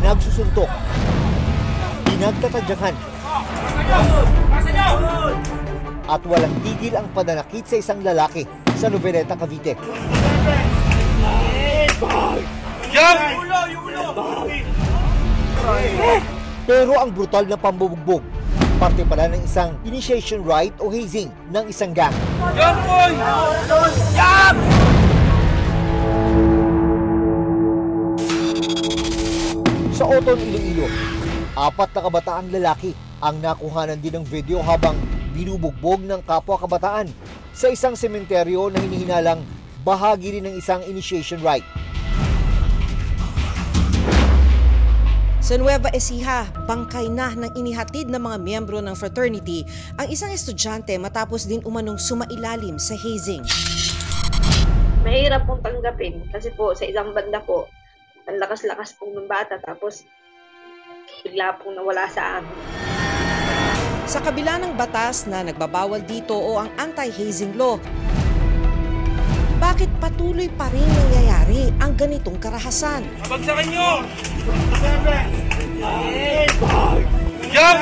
nagsusuntok, pinagtatadyakan, at walang tigil ang pananakit sa isang lalaki sa Noveleta, Cavite. Pero ang brutal na pambubugbog, parte pala ng isang initiation rite o hazing ng isang gang. Sa Oton, Iloilo, 4 na kabataang lalaki ang nakuhanan din ng video habang binubugbog ng kapwa kabataan sa isang sementeryo na hinihinalang bahagi rin ng isang initiation rite. Sa Nueva Ecija, bangkay na ng inihatid ng mga miyembro ng fraternity ang isang estudyante matapos din umanong sumailalim sa hazing. Mahirap pong tanggapin kasi po sa isang banda po, ang lakas-lakas pong ng bata tapos bigla pong nawala sa amin. Sa kabila ng batas na nagbabawal dito o ang anti-hazing law, bakit patuloy pa rin nangyayari ang ganitong karahasan? Abagsakan nyo! Jump!